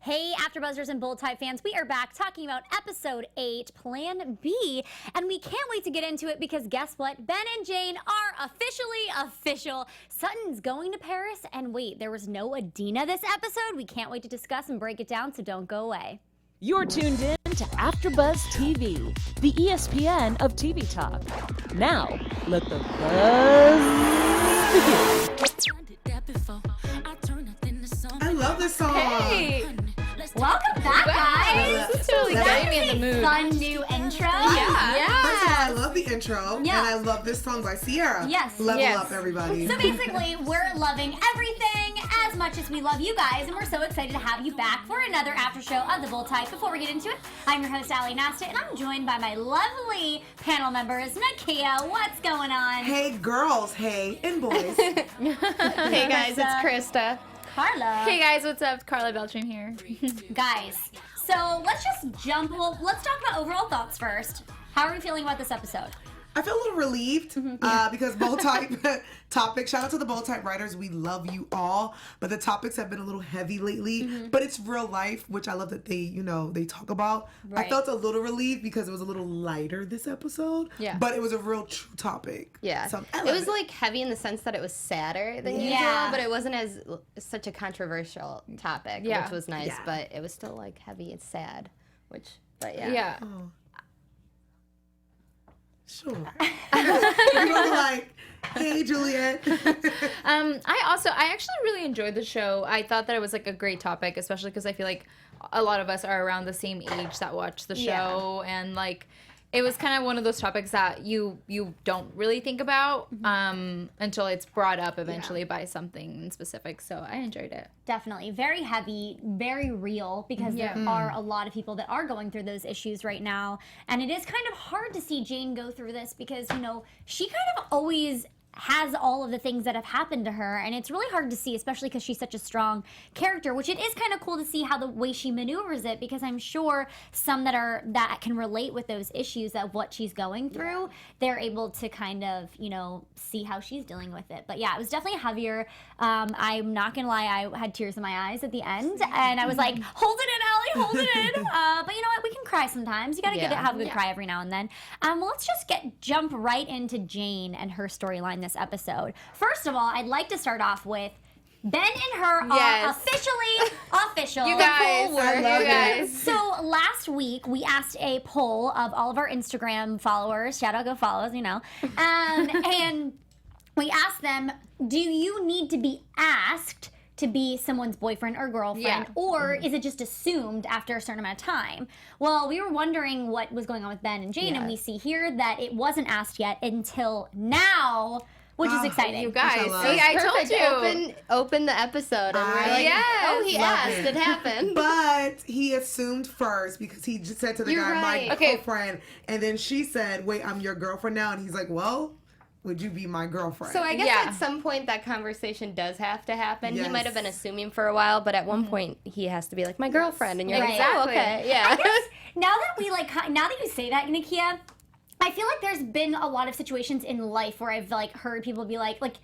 Hey, AfterBuzzers and Bold Type fans, we are back talking about episode 8, Plan B, and we can't wait to get into it because guess what? Ben and Jane are officially official. Sutton's going to Paris, and wait, there was no Adina this episode? We can't wait to discuss and break it down, so don't go away. You're tuned in to AfterBuzz TV, the ESPN of TV talk. Now, let the buzz begin. I love this song. Hey! Welcome back, guys! This is totally getting me in the mood. Fun new intro. Yeah. First of all, I love the intro, Yeah. and I love this song by Sierra. Yes. Level Yes. up, everybody. So basically, we're loving everything as much as we love you guys, and we're so excited to have you back for another after show of The Bold Type. Before we get into it, I'm your host, Ally Nasta, and I'm joined by my lovely panel members, Nakia. What's going on? Hey, girls. Hey, and boys. Hey guys, it's Krista. Carla. Hey guys, what's up? Karla Beltran here. Guys, so let's just jump. Well, let's talk about overall thoughts first. How are we feeling about this episode? I feel a little relieved because Bold Type topics. Shout out to the Bold Type writers. We love you all. But the topics have been a little heavy lately. But it's real life, which I love that they talk about. Right. I felt a little relieved because it was a little lighter this episode. Yeah. But it was a real true topic. Yeah, So I it love was like heavy in the sense that it was sadder than Yeah. usual, but it wasn't as such a controversial topic, Yeah. which was nice. Yeah. But it was still like heavy and sad, but yeah. Yeah. Sure. You were like, hey, Juliet. I actually really enjoyed the show. I thought that it was like a great topic, especially because I feel like a lot of us are around the same age that watch the show, and like it was kind of one of those topics that you don't really think about until it's brought up eventually by something specific. So I enjoyed it. Definitely. Very heavy, very real, because there are a lot of people that are going through those issues right now. And it is kind of hard to see Jane go through this because, you know, she kind of always has all of the things that have happened to her, and it's really hard to see, especially because she's such a strong character, which it is kind of cool to see how the way she maneuvers it, because I'm sure some that can relate with those issues of what she's going through, they're able to kind of, you know, see how she's dealing with it. But yeah, it was definitely heavier. I'm not gonna lie, I had tears in my eyes at the end, and I was like, hold it in, Allie, hold it in. But you know what, we can cry sometimes. You gotta have a good cry every now and then. Well, let's just jump right into Jane and her storyline this episode. First of all, I'd like to start off with Ben and her are officially official. You guys, I love it. So last week we asked a poll of all of our Instagram followers. Shout out, go follow us, you know. And we asked them, do you need to be asked to be someone's boyfriend or girlfriend, or is it just assumed after a certain amount of time? Well, we were wondering what was going on with Ben and Jane, and we see here that it wasn't asked yet until now, which is exciting. You guys, love. see, I told you. Open the episode, and we're like, oh, he Love asked, it. it happened. But he assumed first because he just said to the You're guy, right. my Okay. girlfriend. And then she said, wait, I'm your girlfriend now? And he's like, well, would you be my girlfriend? So I guess Yeah. at some point that conversation does have to happen. He might have been Yes. assuming for a while, but at one point he has to be like, my girlfriend, and you're like, oh, Exactly. okay, yeah. Now that you say that, Nakia, I feel like there's been a lot of situations in life where I've like heard people be like even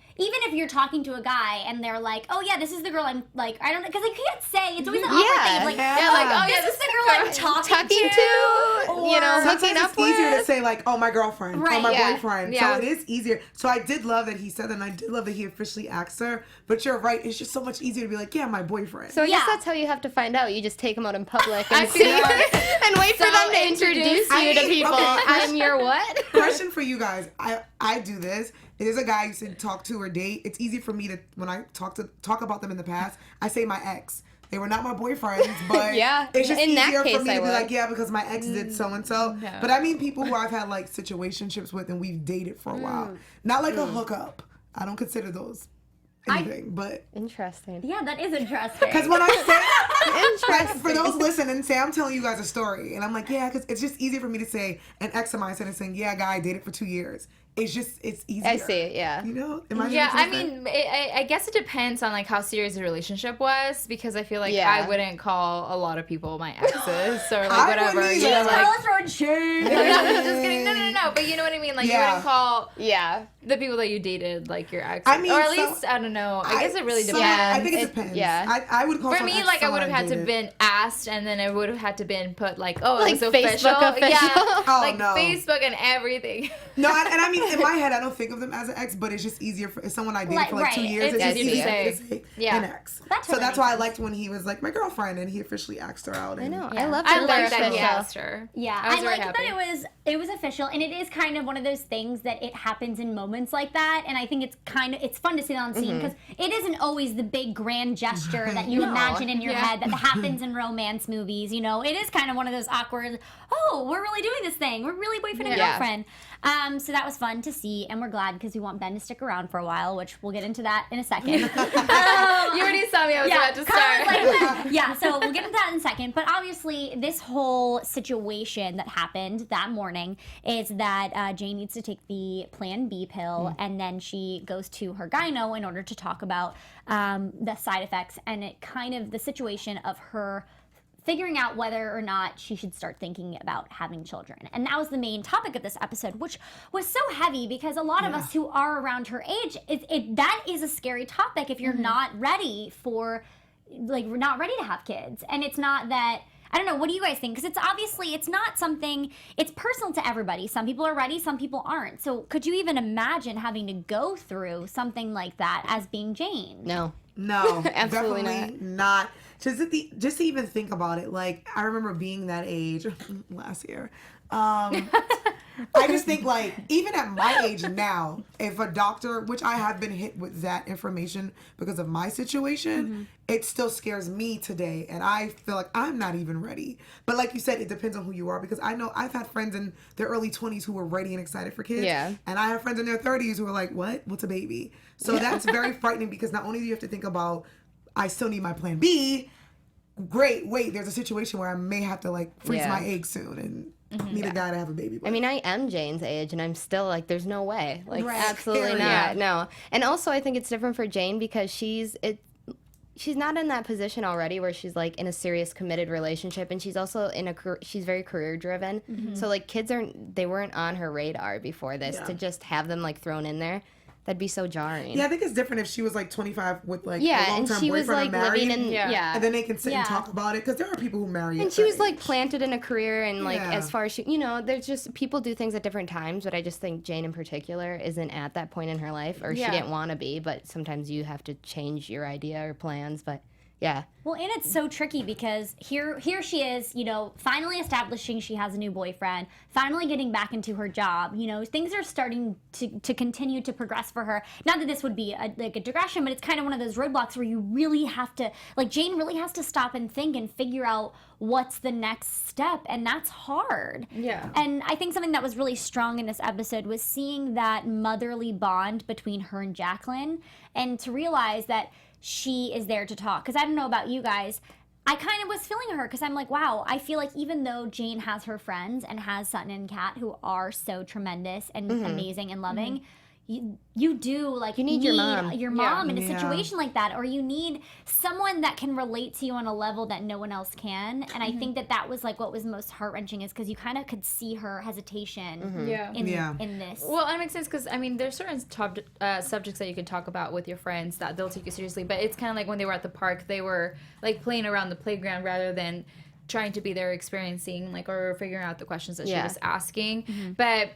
if you're talking to a guy and they're like, oh yeah, this is the girl I'm like, I don't know, because I can't say, it's always an awkward thing of like, Yeah. Like, oh yeah, this is the girl I'm talking to, or, you know, sometimes hooking up it's easier with. to say like, oh, my girlfriend, Right, oh, my yeah. boyfriend. Yeah. So it is easier. So I did love that he said that, and I did love that he officially asked her. But you're right, it's just so much easier to be like, yeah, my boyfriend. So I guess Yeah. that's how you have to find out. You just take them out in public I and feel see like- and wait for them to introduce you to people. Okay. I'm your what? Question for you guys. I do this. If there's a guy I used to talk to or date, it's easy for me to, when I talk about them in the past, I say my ex. They were not my boyfriends, but Yeah. it's just In that easier case, for me I to be would. like, yeah, because my ex did so and so. But I mean people who I've had like situationships with and we've dated for a while. Not like a hookup. I don't consider those anything, but Interesting. yeah, that is interesting. because when I say, like, for those listening, say I'm telling you guys a story, and I'm like, yeah, because it's just easier for me to say an ex of mine instead of saying, yeah, guy, I dated for 2 years. it's easier. I see, yeah. You know? I guess it depends on like how serious the relationship was, because I feel like I wouldn't call a lot of people my exes or like whatever. You know, Karla throwing shade. No, I'm just kidding. No. But you know what I mean? Like you wouldn't call the people that you dated like your exes. I mean, or at least I don't know. I guess it really depends. I think it depends. Yeah. I would call for me, like I would have had to been asked, and then it would have had to been put like, oh, like it was official. Facebook official. Yeah, Oh, like no. Facebook and everything. No, and I mean, in my head, I don't think of them as an ex, but it's just easier for someone I dated for like 2 years. It's just easier to say an ex. That That's why I liked when he was like my girlfriend and he officially asked her out. I know. Yeah. I love that he asked her. Yeah, I was I very like happy. that it was official, and it is kind of one of those things that it happens in moments like that, and I think it's fun to see that on scene because it isn't always the big grand gesture that you imagine in your head that happens in romance movies. You know, it is kind of one of those awkward, oh, we're really doing this thing, we're really boyfriend and girlfriend. So that was fun to see, and we're glad because we want Ben to stick around for a while, which we'll get into that in a second. You already saw me. I was about to start. So we'll get into that in a second. But obviously, this whole situation that happened that morning is that Jane needs to take the Plan B pill, and then she goes to her gyno in order to talk about the side effects and the situation of her figuring out whether or not she should start thinking about having children. And that was the main topic of this episode, which was so heavy because a lot of us who are around her age, that is a scary topic if you're not ready we're not ready to have kids. And it's not that, I don't know, what do you guys think? Because it's not something, it's personal to everybody. Some people are ready, some people aren't. So could you even imagine having to go through something like that as being Jane? No. No, Absolutely definitely not. Just to even think about it, like I remember being that age last year. I just think like even at my age now, if a doctor, which I have been hit with that information because of my situation, it still scares me today, and I feel like I'm not even ready. But like you said, it depends on who you are, because I know I've had friends in their early 20s who were ready and excited for kids, and I have friends in their 30s who are like, what's a baby? So that's very frightening, because not only do you have to think about, I still need my Plan B, great, wait, there's a situation where I may have to like freeze my eggs soon and need a guy to have a baby. I mean, I am Jane's age, and I'm still like, there's no way. Like, absolutely not. Yeah. No. And also, I think it's different for Jane because she's not in that position already where she's like in a serious committed relationship, and she's also she's very career driven. So like kids weren't on her radar before this to just have them like thrown in there. That'd be so jarring. Yeah, I think it's different if she was like 25 with like a and long-term she boyfriend was like or married, living in and then they can sit and talk about it, because there are people who marry. And she was like planted in a career, and like Yeah. as far as there's just people do things at different times, but I just think Jane in particular isn't at that point in her life, or she didn't want to be. But sometimes you have to change your idea or plans. But yeah. Well, and it's so tricky because here she is, finally establishing she has a new boyfriend, finally getting back into her job. Things are starting to continue to progress for her. Not that this would be a digression, but it's kind of one of those roadblocks where you really have to, like, Jane really has to stop and think and figure out what's the next step, and that's hard. Yeah. And I think something that was really strong in this episode was seeing that motherly bond between her and Jacqueline, and to realize that she is there to talk. Because I don't know about you guys, I kind of was feeling her, because I'm like, wow, I feel like even though Jane has her friends and has Sutton and Kat, who are so tremendous and amazing and loving, you do, like, you need your mom. Your mom in a situation like that, or you need someone that can relate to you on a level that no one else can. And I think that was like what was most heart-wrenching, is because you kind of could see her hesitation in this. Well, that makes sense, because I mean there's certain subjects that you can talk about with your friends that they'll take you seriously, but it's kind of like when they were at the park, they were like playing around the playground rather than trying to be there experiencing, like, or figuring out the questions that she was asking. But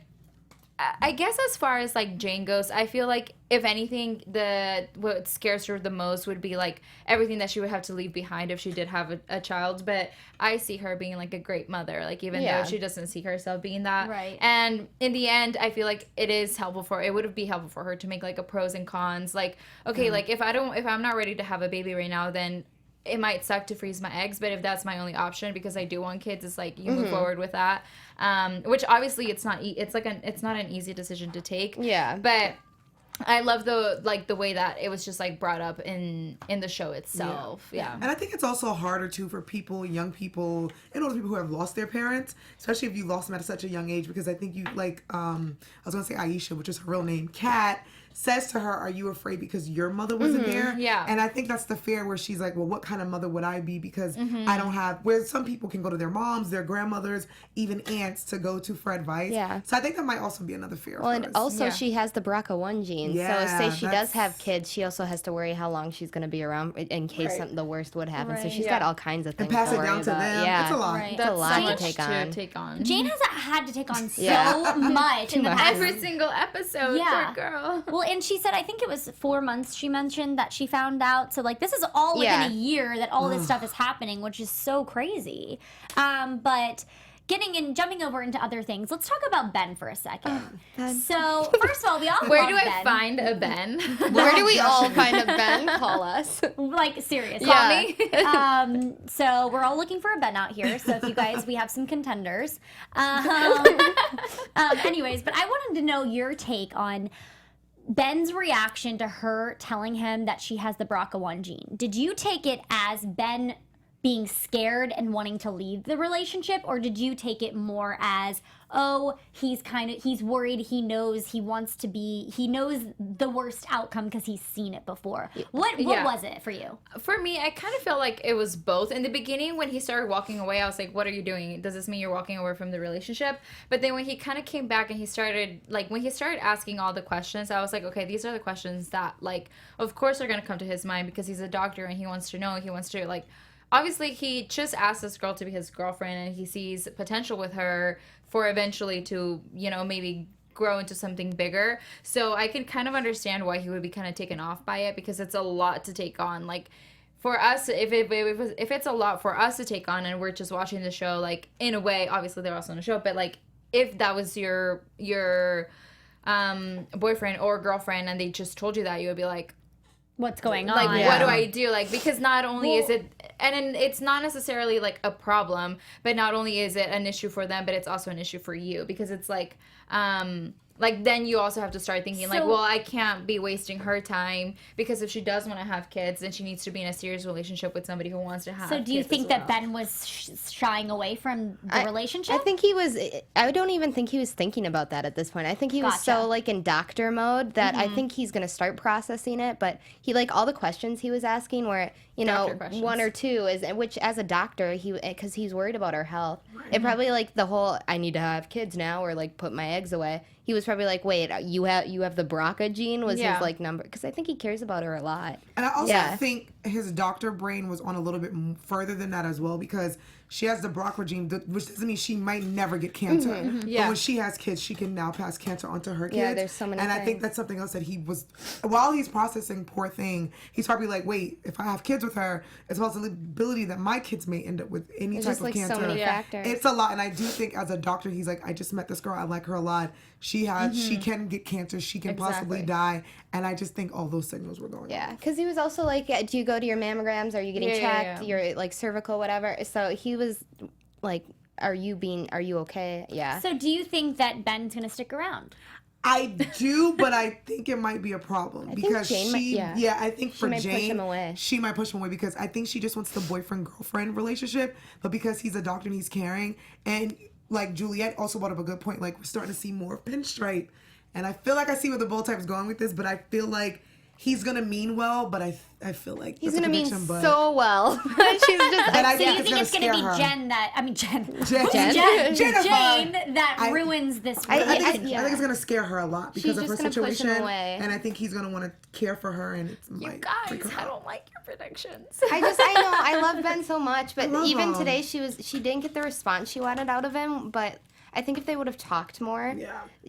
I guess as far as like Jane goes, I feel like if anything, what scares her the most would be like everything that she would have to leave behind if she did have a child. But I see her being like a great mother, like even though she doesn't see herself being that. Right. And in the end, I feel like it would be helpful for her to make like a pros and cons. Like, okay, like if I'm not ready to have a baby right now, then it might suck to freeze my eggs, but if that's my only option because I do want kids, it's like you move forward with that. Which obviously it's not an easy decision to take. Yeah. But I love the way that it was just like brought up in the show itself. Yeah. And I think it's also harder too for people, young people, and older people who have lost their parents, especially if you lost them at such a young age. Because I think you like, I was gonna say Aisha, which is her real name, Kat, says to her, "Are you afraid because your mother wasn't there?" Yeah. And I think that's the fear where she's like, "Well, what kind of mother would I be? Because I don't have." Where some people can go to their moms, their grandmothers, even aunts to go to for advice. Yeah. So I think that might also be another fear. Well, of and hers. also she has the BRCA1 gene. Yeah, so say she does that's- have kids, she also has to worry how long she's going to be around in case something the worst would happen. So Right. she's got all kinds of things and pass to it worry down to about. them. Yeah. It's a lot. Right. It's a lot so to much take to on. Jane has had to take on so Yeah. much in the past. Every single episode, Yeah. poor girl. Well, and she said, I think it was 4 months she mentioned that she found out. So, like, this is all within Yeah. a year that all this stuff is happening, which is so crazy. But jumping over into other things, let's talk about Ben for a second. So, first of all, we all Where love do I Ben. find a Ben? Where do we all find a Ben? Call us. Like, seriously. Yeah. So we're all looking for a Ben out here. So if you guys, we have some contenders. Anyways, but I wanted to know your take on Ben's reaction to her telling him that she has the BRCA1 gene. Did you take it as Ben being scared and wanting to leave the relationship, or did you take it more as, oh, he's worried, he knows the worst outcome because he's seen it before? What was it for you? For me, I kind of felt like it was both. In the beginning, when he started walking away, I was like, what are you doing? Does this mean you're walking away from the relationship? But then when he kind of came back and he started asking all the questions, I was like, okay, these are the questions that, like, of course are going to come to his mind because he's a doctor and he wants to know, like, obviously, he just asked this girl to be his girlfriend, and he sees potential with her for eventually to, maybe grow into something bigger. So I could kind of understand why he would be kind of taken off by it, because it's a lot to take on. Like, for us, if it's a lot for us to take on, and we're just watching the show, like, in a way, obviously they're also on the show, but, like, if that was your boyfriend or girlfriend and they just told you that, you would be like, What's going on? like, what do I do? Like, because not only is it, and it's not necessarily like a problem, but not only is it an issue for them, but it's also an issue for you, because it's like then you also have to start thinking, like, well, I can't be wasting her time, because if she does want to have kids, then she needs to be in a serious relationship with somebody who wants to have kids. So do you think that Ben was shying away from the relationship? I think he was. I don't even think he was thinking about that at this point. I think he was so like in doctor mode that I think he's gonna start processing it. But he, like, all the questions he was asking were, one or two is, which as a doctor, because he's worried about our health. It probably, like, the whole I need to have kids now, or like put my eggs away. He was probably like, wait, you have the BRCA gene was his, like, number, because I think he cares about her a lot. And I also think his doctor brain was on a little bit further than that as well, because she has the BRCA gene, which doesn't mean she might never get cancer. But when she has kids, she can now pass cancer onto her kids. Yeah, there's so many And things. I think that's something else that he was, while he's processing, poor thing, he's probably like, wait, if I have kids with her, it's a possibility that my kids may end up with any There's type just, of like, cancer. so many factors. It's a lot. And I do think as a doctor, he's like, I just met this girl, I like her a lot. She can get cancer, she can possibly die. And I just think all those signals were going on. Yeah, because he was also like, do you go to your mammograms? Are you getting checked? Your, like, cervical, whatever. So he was like, are you okay? Yeah. So do you think that Ben's going to stick around? I do, but I think it might be a problem because Jane I think for might Jane, push him away. She might push him away because I think she just wants the boyfriend-girlfriend relationship, but because he's a doctor and he's caring, and like Juliet also brought up a good point, like we're starting to see more pinstripe, and I feel like I see where the bold type is going with this, but I feel like he's gonna mean well, but I feel like He's that's gonna a mean prediction, but so well. She's just. And I So think you think it's going to be her. Jane Jennifer. that ruins this I relationship? think it's gonna scare her a lot because of her just gonna push him situation, away. and I think he's gonna want to care for her, and it's You might guys, freak her I out. don't like your predictions. I know I love Ben so much, but love even him. today she didn't get the response she wanted out of him. But I think if they would have talked more,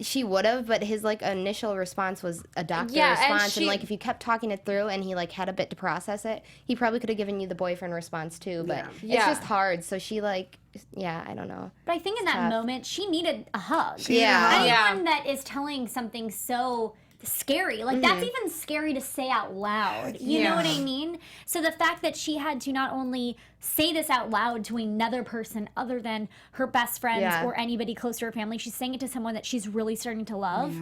she would have. But his, like, initial response was a doctor response, and like if you kept talking it through and he, like, had a bit to process it, he probably could have given you the boyfriend response too. But it's just hard. So she, like, I don't know. But I think in that moment, she needed a hug. Yeah. Anyone that is telling something so scary, like that's even scary to say out loud. You know what I mean? So the fact that she had to not only say this out loud to another person other than her best friends or anybody close to her family, she's saying it to someone that she's really starting to love.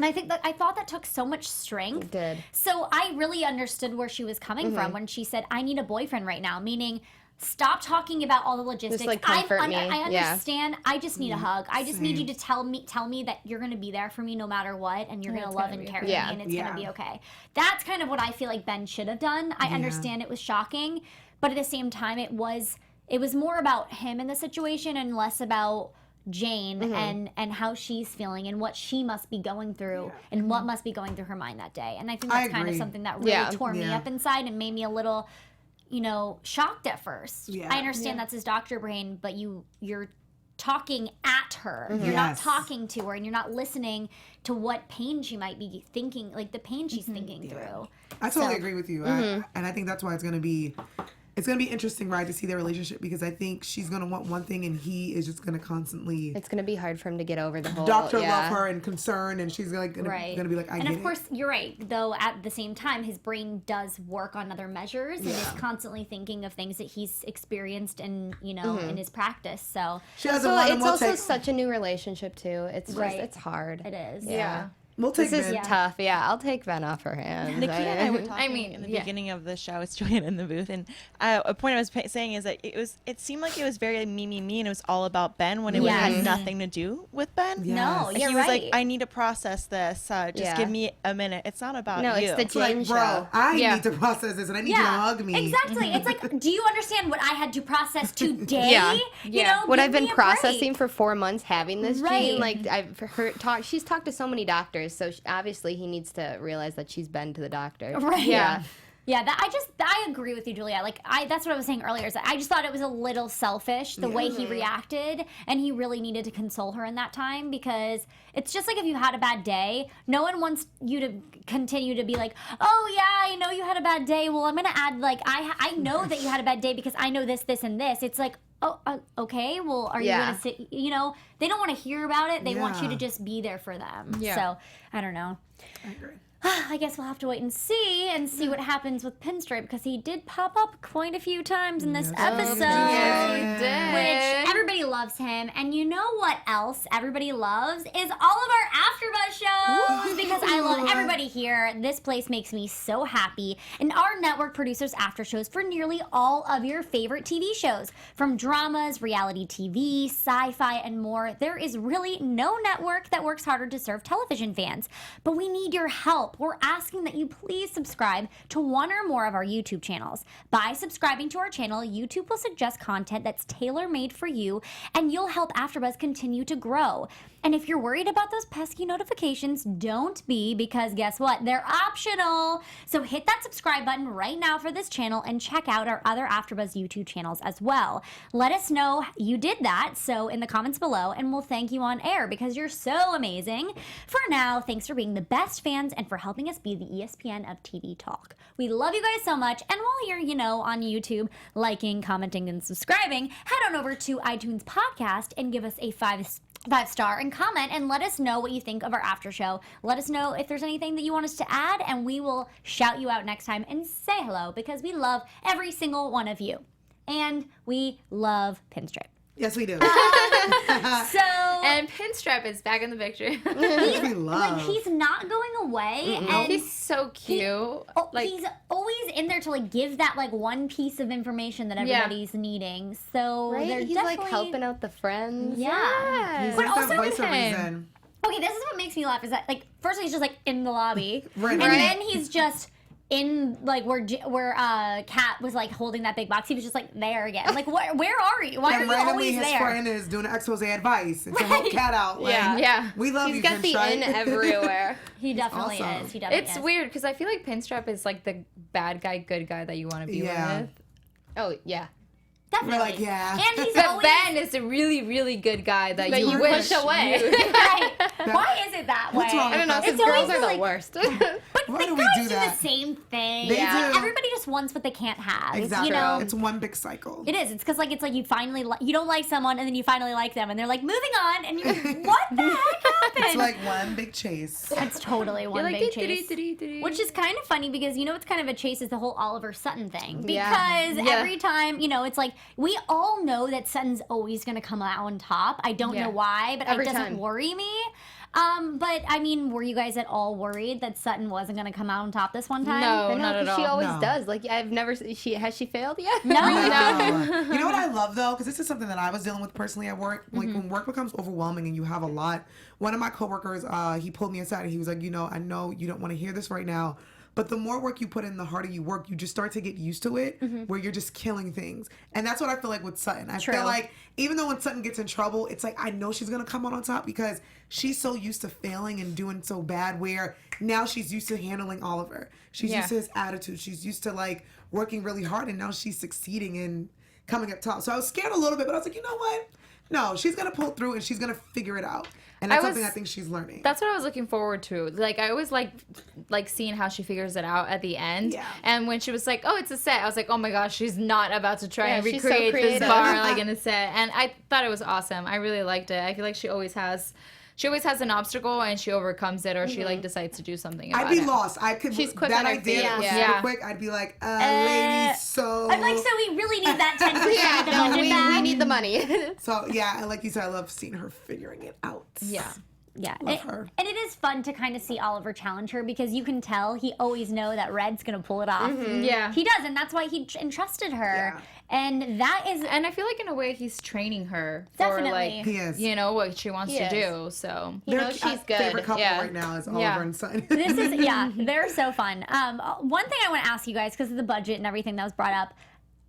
And I thought that took so much strength. It did. So I really understood where she was coming from when she said, I need a boyfriend right now, meaning stop talking about all the logistics. Just, like, comfort me. I Yeah. understand. I just need a hug. I just need you to tell me that you're going to be there for me no matter what, and you're going to love and carry me, and it's going to be okay. That's kind of what I feel like Ben should have done. I understand it was shocking, but at the same time, it was more about him in the situation and less about Jane and how she's feeling and what she must be going through and what must be going through her mind that day. And I think that's kind of something that really tore me up inside and made me a little, shocked at first. Yeah. I understand that's his doctor brain, but you're talking at her. You're not talking to her, and you're not listening to what pain she might be thinking, like the pain she's thinking through. I totally agree with you. And I think that's why it's going to be interesting, right, to see their relationship, because I think she's going to want one thing and he is just going to constantly... It's going to be hard for him to get over the whole... Doctor love her and concern, and she's like going to be like, I get it. And of course, you're right, though at the same time, his brain does work on other measures and is constantly thinking of things that he's experienced and, in his practice, so... She has a lot of it's also such a new relationship, too. It's just, it's hard. It is. Yeah. We'll take This is Ben. tough. Yeah, I'll take Ben off her hands. Nakia and I were talking in the beginning of the show. It's Julian in the booth, and a point I was saying is that it seemed like it was very me, and it was all about Ben when it had nothing to do with Ben. Yes. No, Like, you're he was right. like, I need to process this. Just give me a minute. It's not about No, you. it's the Like, Jane bro, show. I need to process this, and I need you to hug me. Exactly. It's like, do you understand what I had to process today? What give I've been me a processing break. for 4 months having this Right. gene. Like, I've heard she's talked to so many doctors, so obviously he needs to realize that she's been to the doctor. Right. Yeah. Yeah, I agree with you, Julia. Like, that's what I was saying earlier. Is that I just thought it was a little selfish the way he reacted, and he really needed to console her in that time, because it's just like if you had a bad day, no one wants you to continue to be like, oh yeah, I know you had a bad day. Well, I'm gonna add like I know that you had a bad day because I know this, this, and this. It's like, oh, okay. Well, are you gonna sit? They don't want to hear about it. They want you to just be there for them. Yeah. So I don't know. I agree. I guess we'll have to wait and see what happens with Pinstripe, because he did pop up quite a few times in this episode. Yes, he did. Which everybody loves him. And you know what else everybody loves is all of our AfterBuzz shows, because I love everybody here. This place makes me so happy. And our network produces after shows for nearly all of your favorite TV shows, from dramas, reality TV, sci-fi, and more. There is really no network that works harder to serve television fans. But we need your help. We're asking that you please subscribe to one or more of our YouTube channels. By subscribing to our channel, YouTube will suggest content that's tailor-made for you, and you'll help AfterBuzz continue to grow. And if you're worried about those pesky notifications, don't be, because guess what? They're optional. So hit that subscribe button right now for this channel and check out our other AfterBuzz YouTube channels as well. Let us know you did that, so in the comments below, and we'll thank you on air because you're so amazing. For now, thanks for being the best fans and for helping us be the ESPN of TV talk. We love you guys so much, and while you're, on YouTube, liking, commenting, and subscribing, head on over to iTunes Podcast and give us a 5-star and comment and let us know what you think of our after show. Let us know if there's anything that you want us to add, and we will shout you out next time and say hello, because we love every single one of you. And we love Pinstripe. Yes, we do. And Pinstripe is back in the picture. We love. Like, he's not going away, and He's so cute. he's always in there to give that one piece of information that everybody's needing. So Right? they're He's definitely helping out the friends. Yeah. He's But like also that voice of him. reason. Okay, this is what makes me laugh is that first he's just in the lobby, Right, and right. then he's just in where Kat was holding that big box. He was just there again. Where are you? Why are And you randomly always his there? friend is doing an expose advice and to help Kat out. Yeah. We love He's you, got the Pinstripe. in everywhere. He definitely awesome. is. He definitely It's is. weird because I feel like Pinstripe is the bad guy, good guy that you want to be with. Oh, yeah. Definitely. We're like, yeah. And he's But always Ben is a really, really good guy that you you wish push away. right. Why is it that way? What's wrong I don't know, with because It's girls always are the worst. But Why the do we guys do do that? the same thing. They do. Everybody just wants what they can't have. Exactly. You know? It's one big cycle. It is. It's because it's you finally you don't like someone and then you finally like them and they're moving on and you're what the heck happened? It's like one big chase. It's totally one You're big chase. Which is kind of funny because it's kind of a chase is the whole Oliver Sutton thing. Because every time, it's we all know that Sutton's always going to come out on top. I don't know why, but Every it doesn't time. worry me. But I mean, were you guys at all worried that Sutton wasn't going to come out on top this one time? No, I know, not at 'cause all. she always No. does. Like, I've never. Has she failed yet? No. You know what I love though, because this is something that I was dealing with personally at work. Like when work becomes overwhelming and you have a lot. One of my coworkers, he pulled me aside and he was like, I know you don't want to hear this right now, but the more work you put in, the harder you work. You just start to get used to it, where you're just killing things. And that's what I feel like with Sutton. I feel like even though when Sutton gets in trouble, it's like I know she's gonna come out on top because she's so used to failing and doing so bad. Where now she's used to handling Oliver. She's used to his attitude. She's used to like working really hard, and now she's succeeding and coming up top. So I was scared a little bit, but I was like, you know what? No, she's gonna pull through and she's gonna figure it out. And that's something I think she's learning. That's what I was looking forward to. Like, I always like seeing how she figures it out at the end. Yeah. And when she was like, oh, it's a set, I was like, oh my gosh, she's not about to try and recreate this bar like in a set. And I thought it was awesome. I really liked it. I feel like she always has an obstacle and she overcomes it, or she like decides to do something about it. I'd be lost. She's quick that on her feet. Super quick. I'd be like, lady, so. I'm like, so we really need that 10% of the budget back. We need the money. So yeah, and like you said, I love seeing her figuring it out. Yeah. Love her. And it is fun to kind of see Oliver challenge her because you can tell he always knows that Red's going to pull it off. Yeah. He does, and that's why he entrusted her. Yeah. And that is... And I feel like in a way he's training her Definitely. for like, he is. what she wants to do. So, she's good. Favorite couple right now is Oliver and Sutton. This is, they're so fun. One thing I want to ask you guys, because of the budget and everything that was brought up,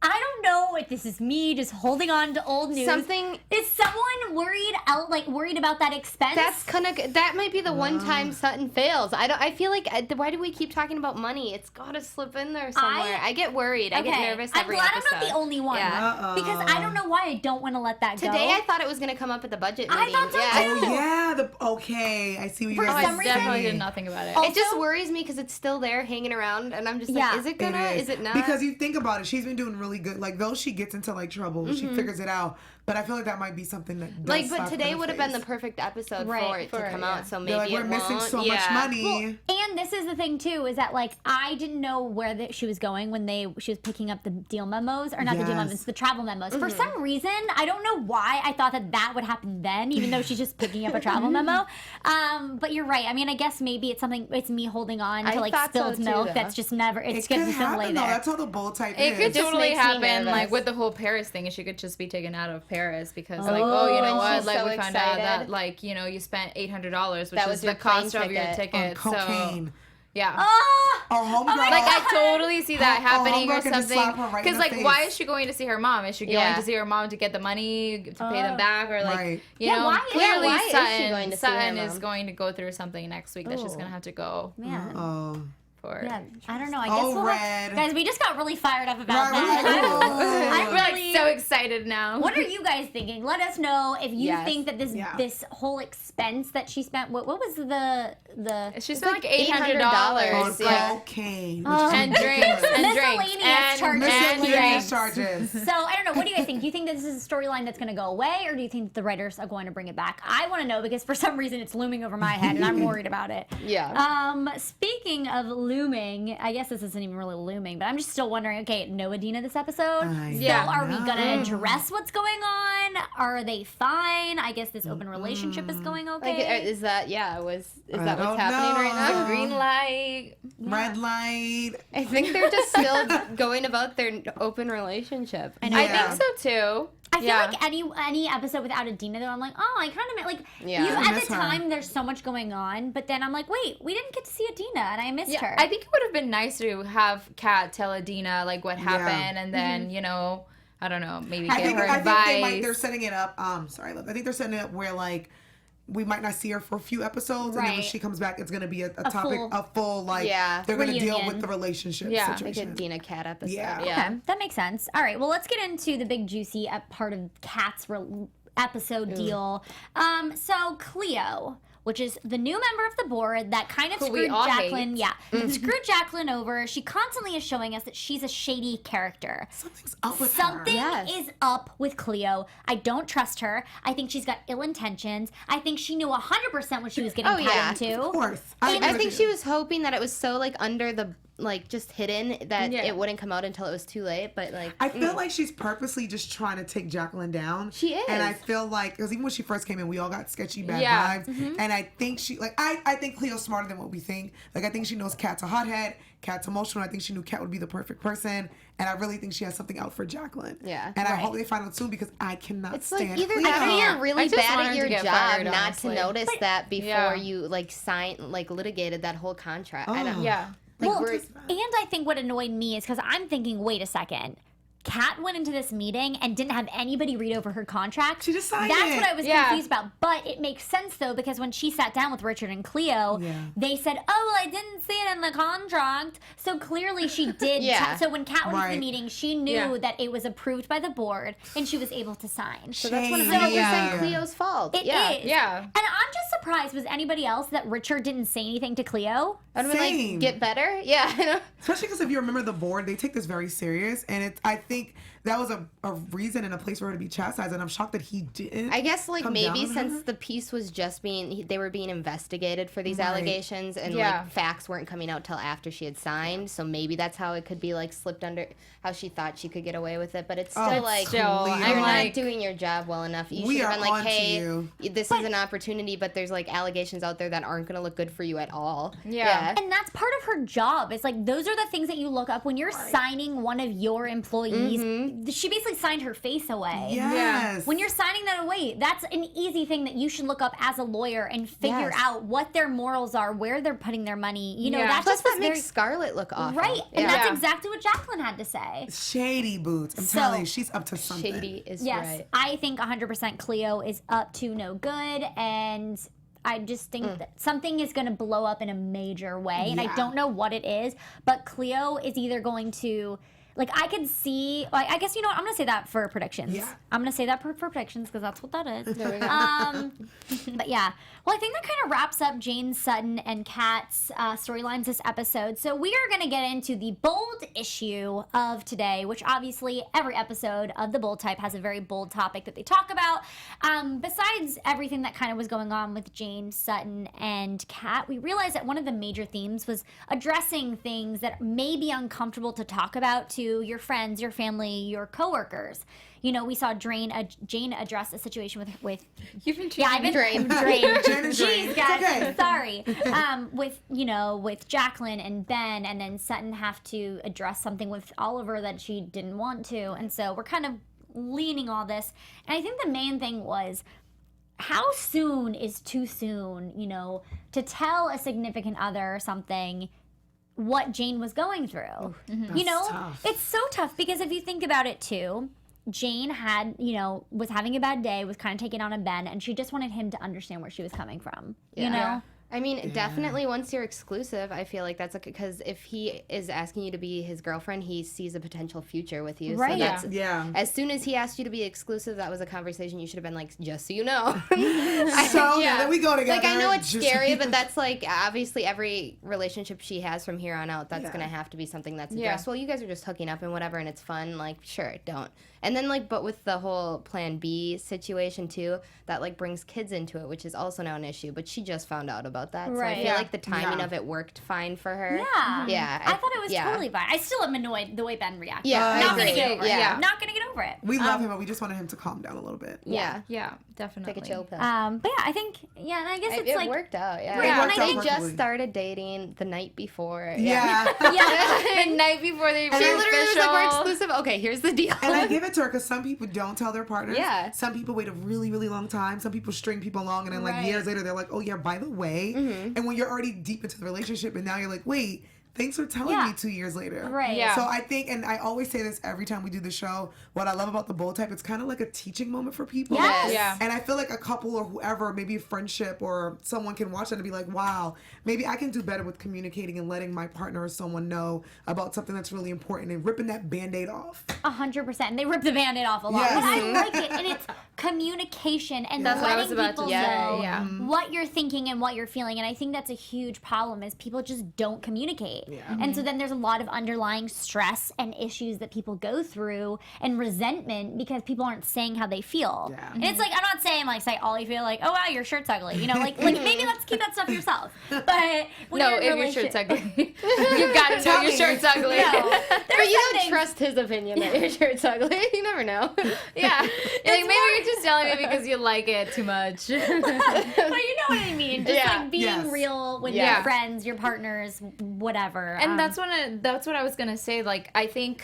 I don't know if this is me just holding on to old news. Is someone worried about that expense? That might be the one time Sutton fails. I feel like why do we keep talking about money? It's got to slip in there somewhere. I get worried. I get nervous every episode. I'm glad I'm not the only one. Yeah. Because I don't know why I don't want to let that go. Today I thought it was going to come up at the budget meeting. I thought so too. Oh yeah. Okay. I see what you're saying. I definitely did nothing about it. It just worries me because it's still there hanging around, and I'm just like, is it gonna? Is it not? Because you think about it, she's been doing really good. Like though she gets into like trouble, she figures it out. But I feel like that might be something that does but today would have been the perfect episode for it to come out. So maybe we're missing so much money. Well, and this is the thing too, is that like I didn't know where she was going when she was picking up the deal memos, or not the deal memos, the travel memos. For some reason, I don't know why I thought that would happen then, even though she's just picking up a travel memo. But you're right. I mean, I guess maybe it's me holding on to like spilled milk. That's just never. It's going to lay there. That's how the bold type is. It could totally happen, like with the whole Paris thing. She could just be taken out of Paris because, like, you know what? Like, we found out that, like, you spent $800, which is the cost of your ticket. Cocaine. So, yeah. Our homegirl. Like, I totally see that happening or something. Because, like, why is she going to see her mom? Is she going to see her mom to get the money to pay them back? Or, like, clearly Sutton is going to go through something next week that she's going to have to go. Yeah, I don't know. I guess guys, we just got really fired up about that. We're like so excited now. What are you guys thinking? Let us know if you think that this whole expense that she spent. What was the? She spent like $800 on cocaine and drinks miscellaneous charges. So I don't know. What do you guys think? Do you think that this is a storyline that's going to go away, or do you think the writers are going to bring it back? I want to know because for some reason it's looming over my head and I'm worried about it. Yeah. Speaking of looming, I guess this isn't even really looming, but I'm just still wondering, okay, no Adina this episode? Are we going to address what's going on? Are they fine? I guess this open relationship is going okay. Like, is that what's happening right now? Green light. Red light. I think they're just still going about their open relationship. I think so too. I feel like any episode without Adina, though, I'm like, oh, I kind of like at the time. There's so much going on, but then I'm like, wait, we didn't get to see Adina, and I missed her. I think it would have been nice to have Kat tell Adina like what happened, and then I don't know, maybe get her advice. I think they're setting it up. Sorry, love. I think they're setting it up where like we might not see her for a few episodes, and then when she comes back, it's gonna be a full like they're gonna deal with the relationship situation. Like a Dina Kat episode. Yeah, okay, that makes sense. All right, well, let's get into the big juicy part of Kat's episode deal. So Cleo, which is the new member of the board that kind of screwed Jacqueline. Screwed Jacqueline over. She constantly is showing us that she's a shady character. Something's up with her. Something is up with Cleo. I don't trust her. I think she's got ill intentions. I think she knew 100% what she was getting tied into. Of course. I think she was hoping that it was so like under the like just hidden that it wouldn't come out until it was too late. But like, I feel like she's purposely just trying to take Jacqueline down. She is. And I feel like, because even when she first came in, we all got sketchy bad vibes. And I think she, like, I think Cleo's smarter than what we think. Like, I think she knows Kat's a hothead. Kat's emotional. I think she knew Kat would be the perfect person. And I really think she has something out for Jacqueline. Yeah. And I hope they find out soon because I cannot stand like either Cleo. that or you're really just bad want at her your to get job fired, not honestly. to notice that before you like litigated that whole contract. I don't. Yeah. Like, Well, and I think what annoyed me is because I'm thinking, wait a second. Kat went into this meeting and didn't have anybody read over her contract. She just signed That's it. what I was confused about. But it makes sense, though, because when she sat down with Richard and Cleo, they said, oh, well, I didn't see it in the contract. So clearly she did. So when Kat went into the meeting, she knew that it was approved by the board and she was able to sign. So that's 100% Cleo's fault. It is. Yeah. And I'm just surprised. Was anybody else that Richard didn't say anything to Cleo? I'd be like, get better? Yeah. Especially because if you remember the board, they take this very serious. And I think that was a reason and a place for her to be chastised. And I'm shocked that he didn't. I guess like maybe since the piece was just they were being investigated for these allegations and like facts weren't coming out till after she had signed. So maybe that's how it could be like slipped under, how she thought she could get away with it. But it's still you're not doing your job well enough. You should have been like, hey, this is an opportunity, but there's like allegations out there that aren't going to look good for you at all. Yeah. And that's part of her job. It's like, those are the things that you look up when you're signing one of your employees. She basically signed her face away. Yes. When you're signing that away, that's an easy thing that you should look up as a lawyer and figure out what their morals are, where they're putting their money. You know, that's Plus just that makes Scarlet look awful. Right. And that's exactly what Jacqueline had to say. Shady boots. I'm telling you, she's up to something. Shady is right. I think 100% Cleo is up to no good, and I just think that something is going to blow up in a major way, and I don't know what it is, but Cleo is either going to, like, I could see, like, I guess, you know what, I'm going to say that for predictions. Yeah. I'm going to say that for predictions because that's what that is. There we go. But yeah. Well, I think that kind of wraps up Jane, Sutton, and Kat's storylines this episode. So we are going to get into the bold issue of today, which obviously every episode of The Bold Type has a very bold topic that they talk about. Besides everything that kind of was going on with Jane, Sutton, and Kat, we realized that one of the major themes was addressing things that may be uncomfortable to talk about to your friends, your family, your coworkers. You know, we saw Jane address a situation with You've been I've been drained. Jeez, guys, okay. Sorry. With Jacqueline and Ben, and then Sutton have to address something with Oliver that she didn't want to, and so we're kind of leaning all this. And I think the main thing was, how soon is too soon? You know, to tell a significant other something what Jane was going through. You know, tough. It's so tough because if you think about it too, Jane had, was having a bad day, was kind of taking on a Ben, and she just wanted him to understand where she was coming from. You know? I mean, definitely once you're exclusive, I feel like that's okay, because if he is asking you to be his girlfriend, he sees a potential future with you. Right. So that's, as soon as he asked you to be exclusive, that was a conversation you should have been like, just so you know. Then we go together. Like, I know it's scary, but that's like, obviously every relationship she has from here on out, that's going to have to be something that's addressed. Well, you guys are just hooking up and whatever, and it's fun. Like, sure, don't. And then, like, but with the whole Plan B situation, too, that, like, brings kids into it, which is also now an issue. But she just found out about that. Right. So I feel like the timing of it worked fine for her. Yeah. Yeah. I thought it was totally fine. I still am annoyed the way Ben reacted. Yeah. Not going to get over it. Yeah. Not going to get over it. We love him, but we just wanted him to calm down a little bit. Yeah. Yeah, definitely. Take a chill pill. But yeah, I think, and I guess it's it like. worked out, yeah. Right, and I They think- just started dating the night before. Yeah. The night before they were She literally was like, we're official. exclusive. Okay, here's the deal. And I give it to her because some people don't tell their partners. Yeah. Some people wait a really, really long time. Some people string people along, and then like years later, they're like, "Oh yeah, by the way." And when you're already deep into the relationship, and now you're like, "Wait, thanks for telling me 2 years later." Right. Yeah. So I think, and I always say this every time we do the show, what I love about the Bold Type, it's kind of like a teaching moment for people. Yes. Yeah. And I feel like a couple or whoever, maybe a friendship or someone can watch that and be like, wow, maybe I can do better with communicating and letting my partner or someone know about something that's really important and ripping that Band-Aid off. 100%. And they rip the Band-Aid off a lot. Yes. But I like it. And it's communication and That's what I was letting about people to say. know Yeah. what you're thinking and what you're feeling. And I think that's a huge problem is people just don't communicate. And so then there's a lot of underlying stress and issues that people go through and resentment because people aren't saying how they feel. And it's like, I'm not saying like say all you feel like, oh wow, your shirt's ugly. You know, like maybe let's keep that stuff yourself. But when No, you're in a if your shirt's relationship- ugly, you gotta know your shirt's ugly. No. But you don't trust his opinion that your shirt's ugly. You never know. Yeah. You're like, maybe you're just telling me because you like it too much. But you know what I mean. Just Yeah. like being real with Yeah. your friends, your partners, whatever. And that's what I was gonna say. Like, I think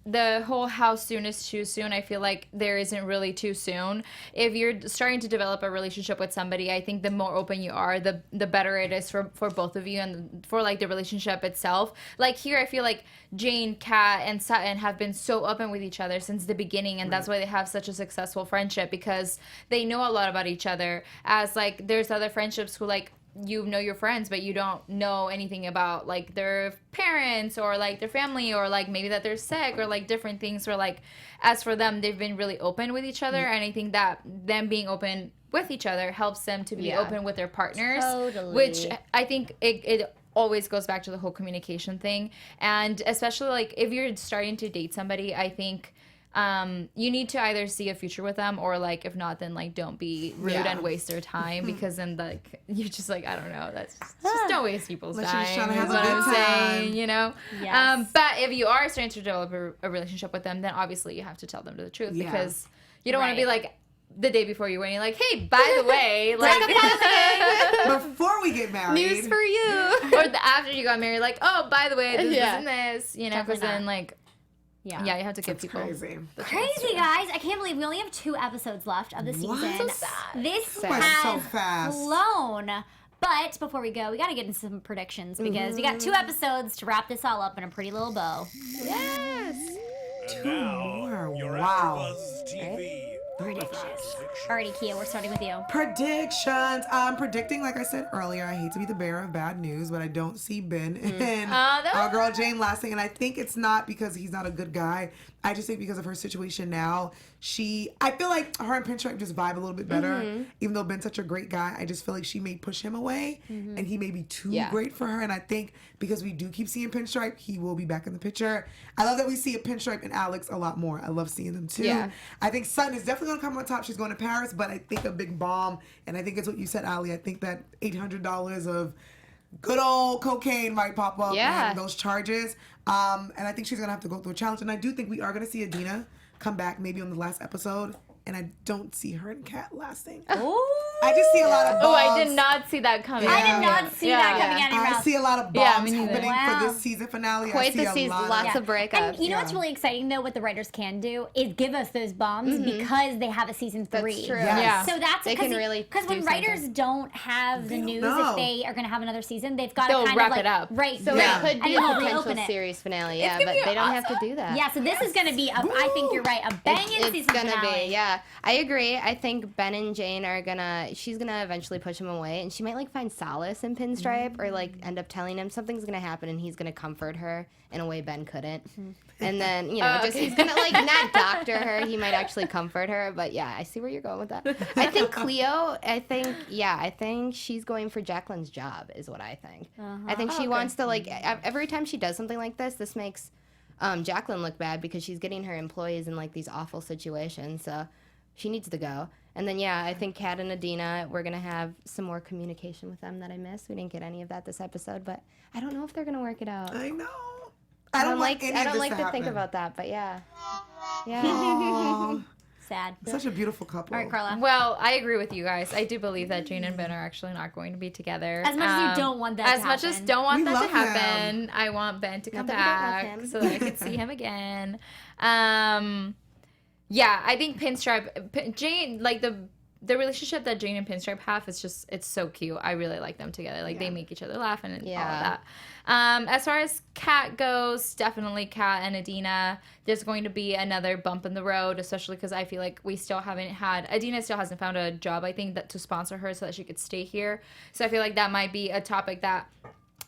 the whole how soon is too soon. I feel like there isn't really too soon. If you're starting to develop a relationship with somebody, I think the more open you are, the better it is for both of you and for like the relationship itself. Like here, I feel like Jane, Kat, and Sutton have been so open with each other since the beginning, and that's why they have such a successful friendship because they know a lot about each other. As like there's other friendships who like you know your friends but you don't know anything about like their parents or like their family or like maybe that they're sick or like different things where like as for them they've been really open with each other and I think that them being open with each other helps them to be open with their partners, which I think it always goes back to the whole communication thing. And especially like if you're starting to date somebody, I think you need to either see a future with them or like if not then like don't be rude and waste their time because then like you're just like I don't know that's just don't waste people's Like, time she's trying to have is a what good I'm time. saying, you know. Yes. But if you are starting to develop a relationship with them then obviously you have to tell them the truth because you don't want to be like the day before you went, you're like, hey, by the way, like Before we get married. News for you. or after you got married, like, oh, by the way, this and this, you know, because then like yeah, you have to give people Crazy. Crazy, guys. I can't believe we only have 2 episodes left of the season. So sad. This Went has so fast. flown. But before we go, we got to get into some predictions because we got 2 episodes to wrap this all up in a pretty little bow. Yes. And now, more. your Wow. AfterBuzz TV. Alrighty, Kia, we're starting with you. Predictions. I'm predicting, like I said earlier, I hate to be the bearer of bad news, but I don't see Ben and our girl Jane lasting. And I think it's not because he's not a good guy. I just think because of her situation now, I feel like her and Pinstripe just vibe a little bit better. Even though Ben's such a great guy, I just feel like she may push him away and he may be too great for her. And I think because we do keep seeing Pinstripe, he will be back in the picture. I love that we see a Pinstripe and Alex a lot more. I love seeing them too. Yeah. I think Sutton is definitely going to come on top. She's going to Paris, but I think a big bomb. And I think it's what you said, Ally. I think that $800 of good old cocaine might pop up and those charges. And I think she's going to have to go through a challenge. And I do think we are going to see Adina come back maybe on the last episode. And I don't see her and Kat lasting. I just see a lot of bombs. Oh, I did not see that coming. I did not see that coming out of your I mouth. see a lot of Yeah, bombs me neither. happening Wow. for this season finale. Quite I see the a season. lot Lots of, of breakups. And you know what's really exciting though, what the writers can do is give us those bombs because they have a season 3. That's true. Yes. Yeah. So that's They can really because when do writers something. don't have the They don't news know. if they are going to have another season, they've got to They'll kind wrap of like it up. right. So yeah. it could be and a then potential reopen it. series finale, It's but gonna be they don't have to awesome. do that. Yeah, so this is going to be I think you're right, a banging It's season gonna finale. be, yeah. I agree. I think Ben and Jane she's gonna eventually push him away, and she might like find solace in Pinstripe, or like end up telling him something's gonna happen, and he's gonna comfort her in a way Ben couldn't. And then he's gonna like not doctor her. He might actually comfort her. But yeah, I see where you're going with that. I think Cleo. I think she's going for Jacqueline's job, is what I think. I think she wants to like every time she does something like this. This makes Jacqueline look bad because she's getting her employees in like these awful situations. So she needs to go. And then I think Kat and Adina, we're gonna have some more communication with them that I missed. We didn't get any of that this episode, but I don't know if they're gonna work it out. I know. I don't want like any I of don't this like to think happen. about that, but yeah. Aw, Sad. such a beautiful couple. All right, Karla. Well, I agree with you guys. I do believe that Jane and Ben are actually not going to be together. As much as you don't want that As to much as happen. don't want We that to love happen, I want Ben to come that we don't love back him. so that I could see him again. Yeah, I think Jane, like the relationship that Jane and Pinstripe have is just, it's so cute. I really like them together. Like they make each other laugh and all of that. As far as Kat goes, definitely Kat and Adina. There's going to be another bump in the road, especially because I feel like Adina still hasn't found a job, I think, that to sponsor her so that she could stay here. So I feel like that might be a topic that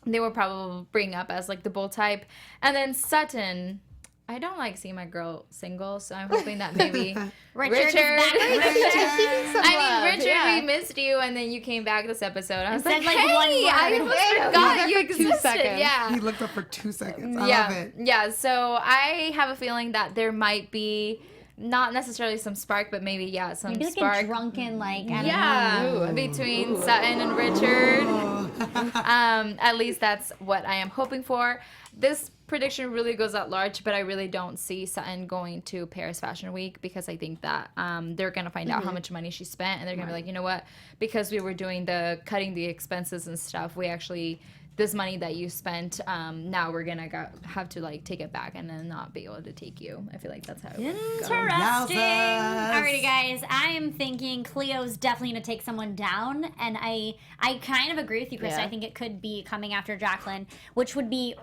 they will probably bring up as like the bull type. And then Sutton, I don't like seeing my girl single, so I'm hoping that maybe Richard is back. I mean, Richard, we missed you, and then you came back this episode. I was like, said, like, hey, one I word. almost Yeah, forgot he you was there for 2 existed. seconds. Yeah. He looked up for 2 seconds. I yeah. love it. Yeah, so I have a feeling that there might be not necessarily some spark, but maybe, some Maybe like spark. a drunken, like, I don't Yeah, between Sutton and Richard. At least that's what I am hoping for. This prediction really goes at large, but I really don't see Sutton going to Paris Fashion Week because I think that they're going to find out how much money she spent, and they're going to be like, you know what, because we were doing the cutting the expenses and stuff, we actually, this money that you spent, now we're going to have to like take it back and then not be able to take you. I feel like that's how it would go. Interesting. Yowzers. Alrighty, guys. I am thinking Cleo's definitely going to take someone down, and I kind of agree with you, Krista. Yeah. I think it could be coming after Jacqueline, which would be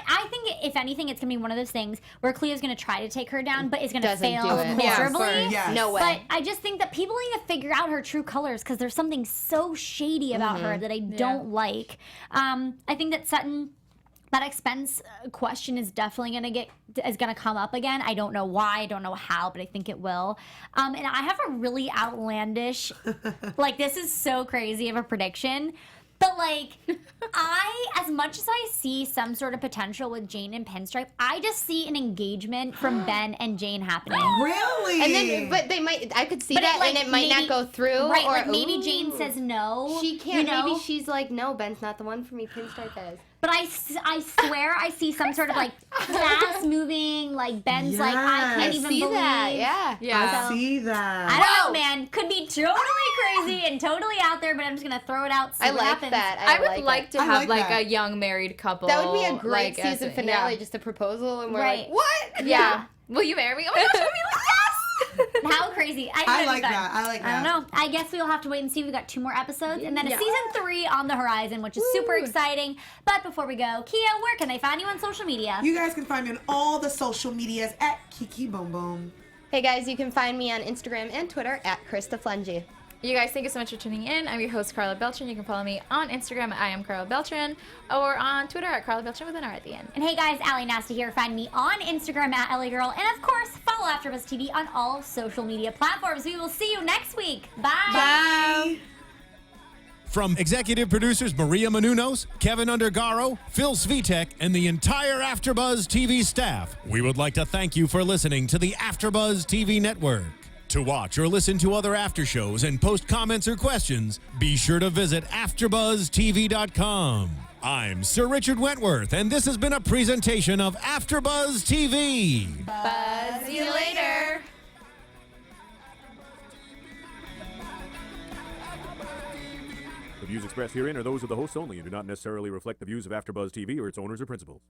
I think if anything, it's going to be one of those things where Cleo's going to try to take her down, but is going to Doesn't fail do it. miserably. Yes. No way. But I just think that people need to figure out her true colors because there's something so shady about her that I don't like. I think that Sutton, that expense question is definitely gonna come up again. I don't know why, I don't know how, but I think it will. And I have a really outlandish, like, this is so crazy of a prediction. But, like, as much as I see some sort of potential with Jane and Pinstripe, I just see an engagement from Ben and Jane happening. Really? And then, but they might. I could see But that, like, and it might maybe- not go through. Right, or, like maybe ooh, Jane says no. she can't. You know? Maybe she's like, no, Ben's not the one for me. Pinstripe is. But I swear I see some sort of, like, fast moving, like, Ben's like, I can't Yes. even See believe. that? Yeah. Yeah. I see that. I don't know, man. Could be totally crazy and totally out there, but I'm just gonna throw it out. See I what like happens. that. I would like it. to I have like like that. a young married couple. That would be a great like, as season a- finale, yeah. just a proposal, and we're Right. like, what? Yeah. Will you marry me? Oh my gosh, I'd be like, yes! How crazy! I think it'd be like fun. that. I like I don't that. know. I guess we'll have to wait and see. We've got 2 more episodes, and then a Yeah. season 3 on the horizon, which is super exciting. But before we go, Kia, where can they find you on social media? You guys can find me on all the social medias at Kiki Boom Boom. Hey guys, you can find me on Instagram and Twitter at Krista Flentje. You guys, thank you so much for tuning in. I'm your host, Karla Beltran. You can follow me on Instagram at I am Karla Beltran, or on Twitter at Karla Beltran with an R at the end. And hey guys, Ally Nasta here. Find me on Instagram at LA and of course follow AfterBuzz TV on all social media platforms. We will see you next week. Bye. Bye. From executive producers Maria Menounos, Kevin Undergaro, Phil Svitek, and the entire AfterBuzz TV staff, we would like to thank you for listening to the AfterBuzz TV network. To watch or listen to other after shows and post comments or questions, be sure to visit AfterBuzzTV.com. I'm Sir Richard Wentworth, and this has been a presentation of AfterBuzz TV. See you later. The views expressed herein are those of the hosts only and do not necessarily reflect the views of AfterBuzz TV or its owners or principals.